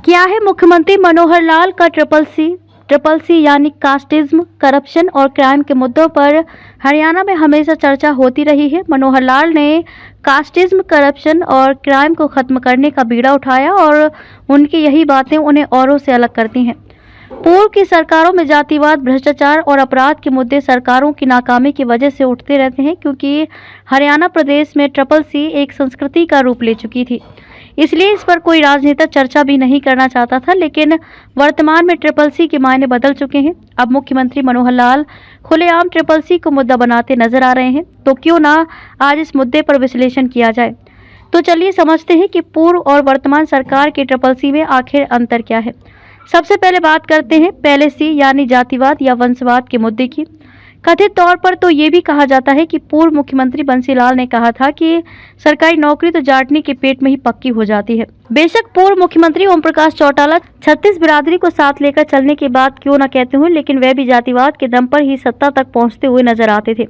क्या है मुख्यमंत्री मनोहर लाल का ट्रिपल सी यानी कास्टिज्म, करप्शन और क्राइम के मुद्दों पर हरियाणा में हमेशा चर्चा होती रही है। मनोहर लाल ने कास्टिज्म, करप्शन और क्राइम को खत्म करने का बीड़ा उठाया और उनकी यही बातें उन्हें औरों से अलग करती हैं। पूर्व की सरकारों में जातिवाद, भ्रष्टाचार और अपराध के मुद्दे सरकारों की नाकामी की वजह से उठते रहते हैं, क्योंकि हरियाणा प्रदेश में ट्रिपल सी एक संस्कृति का रूप ले चुकी थी। इसलिए इस पर कोई राजनेता चर्चा भी नहीं करना चाहता था, लेकिन वर्तमान में ट्रिपल सी के मायने बदल चुके हैं। अब मुख्यमंत्री मनोहर लाल खुलेआम ट्रिपल सी को मुद्दा बनाते नजर आ रहे हैं, तो क्यों ना आज इस मुद्दे पर विश्लेषण किया जाए। तो चलिए समझते हैं कि पूर्व और वर्तमान सरकार की ट्रिपल सी में आखिर अंतर क्या है। सबसे पहले बात करते हैं पहले सी यानी जातिवाद या वंशवाद के मुद्दे की। कथित तौर पर तो ये भी कहा जाता है कि पूर्व मुख्यमंत्री बंसीलाल ने कहा था कि सरकारी नौकरी तो जाटनी के पेट में ही पक्की हो जाती है। बेशक पूर्व मुख्यमंत्री ओम प्रकाश चौटाला 36 बिरादरी को साथ लेकर चलने की बात क्यों न कहते हुए, लेकिन वह भी जातिवाद के दम पर ही सत्ता तक पहुंचते हुए नजर आते थे।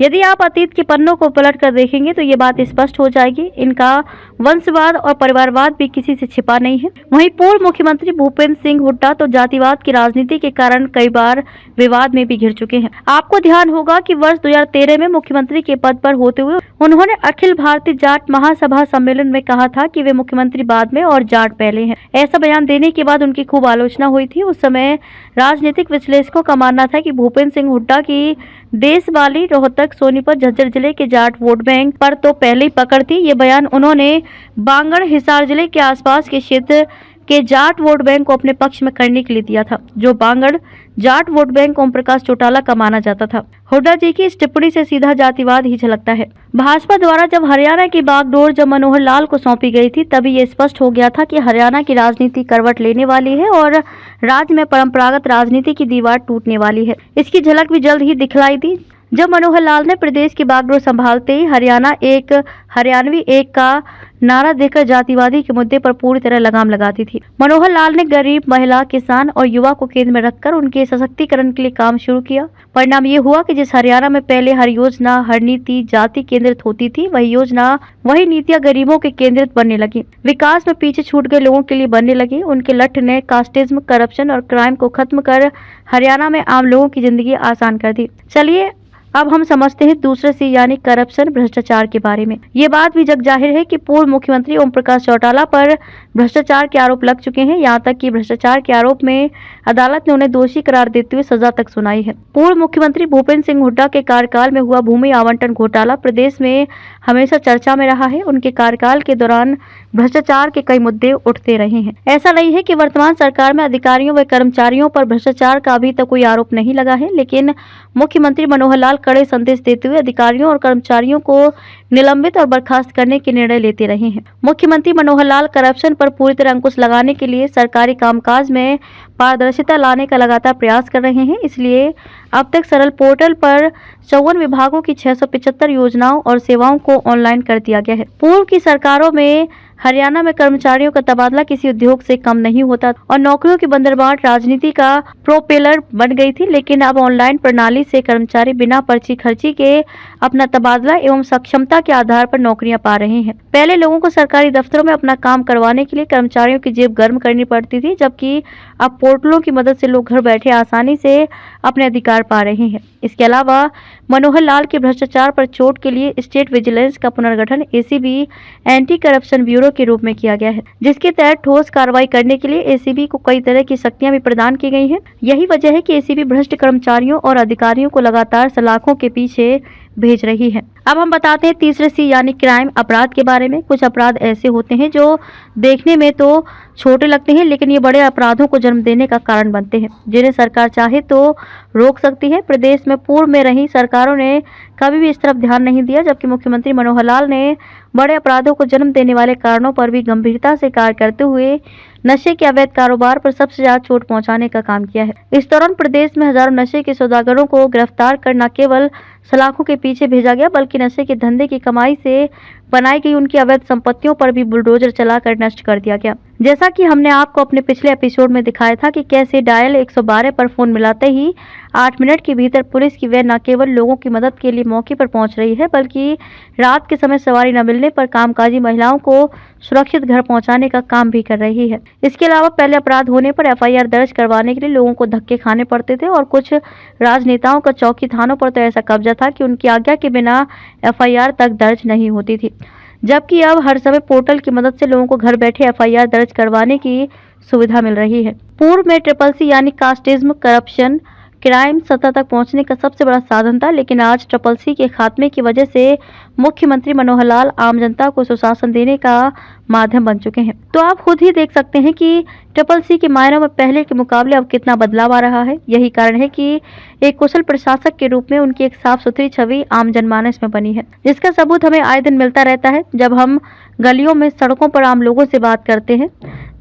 यदि आप अतीत के पन्नों को पलट कर देखेंगे तो ये बात स्पष्ट हो जाएगी, इनका वंशवाद और परिवारवाद भी किसी से छिपा नहीं है। वहीं पूर्व मुख्यमंत्री भूपेंद्र सिंह हुड्डा तो जातिवाद की राजनीति के कारण कई बार विवाद में भी घिर चुके हैं। आपको ध्यान होगा कि वर्ष 2013 में मुख्यमंत्री के पद पर होते हुए उन्होंने अखिल भारतीय जाट महासभा सम्मेलन में कहा था कि वे मुख्यमंत्री बाद में और जाट पहले हैं। ऐसा बयान देने के बाद उनकी खूब आलोचना हुई थी। उस समय राजनीतिक विश्लेषकों का मानना था कि भूपेंद्र सिंह हुड्डा की देशवाली, रोहतक, सोनीपत, झज्जर जिले के जाट वोट बैंक पर तो पहले ही पकड़ थी। ये बयान उन्होंने बांगड़, हिसार जिले के आसपास के क्षेत्र के जाट वोट बैंक को अपने पक्ष में करने के लिए दिया था, जो बांगड़ जाट वोट बैंक ओम प्रकाश चौटाला का माना जाता था। हुड्डा जी की इस टिप्पणी से सीधा जातिवाद ही झलकता है। भाजपा द्वारा जब हरियाणा की बागडोर जब मनोहर लाल को सौंपी गई थी, तभी ये स्पष्ट हो गया था कि हरियाणा की राजनीति करवट लेने वाली है और राज्य में परंपरागत राजनीति की दीवार टूटने वाली है। इसकी झलक भी जल्द ही दिखलाई दी जब मनोहर लाल ने प्रदेश की बागडोर संभालते ही हरियाणवी एक का नारा देकर जातिवादी के मुद्दे पर पूरी तरह लगाम लगाती थी। मनोहर लाल ने गरीब, महिला, किसान और युवा को केंद्र में रखकर उनके सशक्तिकरण के लिए काम शुरू किया। परिणाम ये हुआ कि जिस हरियाणा में पहले हर योजना, हर नीति जाति केंद्रित होती थी, वही नीतियां गरीबों के केंद्रित बनने लगी। विकास में पीछे छूट गए लोगों के लिए बनने लगी। उनके लठ ने कास्टिज्म, करप्शन और क्राइम को खत्म कर हरियाणा में आम लोगों की जिंदगी आसान कर दी। चलिए अब हम समझते हैं दूसरे सी यानी करप्शन, भ्रष्टाचार के बारे में। ये बात भी जग जाहिर है कि पूर्व मुख्यमंत्री ओम प्रकाश चौटाला पर भ्रष्टाचार के आरोप लग चुके हैं। यहाँ तक कि भ्रष्टाचार के आरोप में अदालत ने उन्हें दोषी करार देते हुए सजा तक सुनाई है। पूर्व मुख्यमंत्री भूपेंद्र सिंह हुड्डा के कार्यकाल में हुआ भूमि आवंटन घोटाला प्रदेश में हमेशा चर्चा में रहा है। उनके कार्यकाल के दौरान भ्रष्टाचार के कई मुद्दे उठते रहे हैं। ऐसा नहीं है कि वर्तमान सरकार में अधिकारियों व कर्मचारियों पर भ्रष्टाचार का अभी तक कोई आरोप नहीं लगा है, लेकिन मुख्यमंत्री मनोहर लाल कड़े संदेश देते हुए अधिकारियों और कर्मचारियों को निलंबित और बर्खास्त करने के निर्णय लेते रहे हैं। मुख्यमंत्री मनोहर लाल करप्शन पर पूरी तरह अंकुश लगाने के लिए सरकारी कामकाज में पारदर्शिता लाने का लगातार प्रयास कर रहे हैं। इसलिए अब तक सरल पोर्टल पर 54 विभागों की 675 योजनाओं और सेवाओं को ऑनलाइन कर दिया गया है। पूर्व की सरकारों में हरियाणा में कर्मचारियों का तबादला किसी उद्योग से कम नहीं होता और नौकरियों की बंदरबाट राजनीति का प्रोपेलर बन गई थी, लेकिन अब ऑनलाइन प्रणाली से कर्मचारी बिना पर्ची खर्ची के अपना तबादला एवं सक्षमता के आधार पर नौकरियां पा रहे हैं। पहले लोगों को सरकारी दफ्तरों में अपना काम करवाने के लिए कर्मचारियों की जेब गर्म करनी पड़ती थी, जबकि अब पोर्टलों की मदद से लोग घर बैठे आसानी से अपने अधिकार पा रहे हैं। इसके अलावा मनोहर लाल के भ्रष्टाचार पर चोट के लिए स्टेट विजिलेंस का पुनर्गठन एसीबी एंटी करप्शन ब्यूरो के रूप में किया गया है, जिसके तहत ठोस कार्रवाई करने के लिए एसीबी को कई तरह की शक्तियां भी प्रदान की गई हैं। यही वजह है कि एसीबी भ्रष्ट कर्मचारियों और अधिकारियों को लगातार सलाखों के पीछे भेज रही है। अब हम बताते हैं तीसरे सी यानी क्राइम, अपराध के बारे में। कुछ अपराध ऐसे होते हैं जो देखने में तो छोटे लगते हैं, लेकिन ये बड़े अपराधों को जन्म देने का कारण बनते हैं, जिन्हें सरकार चाहे तो रोक सकती है। प्रदेश में पूर्व में रही सरकारों ने कभी भी इस तरफ ध्यान नहीं दिया, जबकि मुख्यमंत्री मनोहर लाल ने बड़े अपराधों को जन्म देने वाले कारणों पर भी गंभीरता से कार्य करते हुए नशे के अवैध कारोबार पर सबसे ज्यादा चोट पहुंचाने का काम किया है। इस दौरान प्रदेश में हजारों नशे के सौदागरों को गिरफ्तार कर न केवल सलाखों के पीछे भेजा गया, बल्कि नशे के धंधे की कमाई से बनाई गई उनकी अवैध संपत्तियों पर भी बुलडोजर चलाकर नष्ट कर दिया गया। जैसा कि हमने आपको अपने पिछले एपिसोड में दिखाया था कि कैसे डायल 112 पर फोन मिलाते ही 8 मिनट के भीतर पुलिस की वैन न केवल लोगों की मदद के लिए मौके पर पहुंच रही है, बल्कि रात के समय सवारी न मिलने पर कामकाजी महिलाओं को सुरक्षित घर पहुंचाने का काम भी कर रही है। इसके अलावा पहले अपराध होने पर एफआईआर दर्ज करवाने के लिए लोगों को धक्के खाने पड़ते थे और कुछ राजनेताओं का चौकी थानों पर तो ऐसा कब्जा था कि उनकी आज्ञा के बिना एफआईआर तक दर्ज नहीं होती थी, जबकि अब हर समय पोर्टल की मदद से लोगों को घर बैठे एफआईआर दर्ज करवाने की सुविधा मिल रही है। पूर्व में ट्रिपल सी यानी कास्टिज्म, करप्शन, क्राइम सत्ता तक पहुंचने का सबसे बड़ा साधन था, लेकिन आज ट्रिपल सी के खात्मे की वजह से मुख्यमंत्री मनोहर लाल आम जनता को सुशासन देने का माध्यम बन चुके हैं। तो आप खुद ही देख सकते हैं कि ट्रिपल सी के मायनों में पहले के मुकाबले अब कितना बदलाव आ रहा है। यही कारण है कि एक कुशल प्रशासक के रूप में उनकी एक साफ सुथरी छवि आम जनमानस में बनी है, जिसका सबूत हमें आए दिन मिलता रहता है जब हम गलियों में, सड़कों पर आम लोगों से बात करते हैं।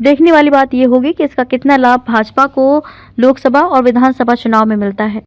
देखने वाली बात यह होगी कि इसका कितना लाभ भाजपा को लोकसभा और विधानसभा चुनाव में मिलता है।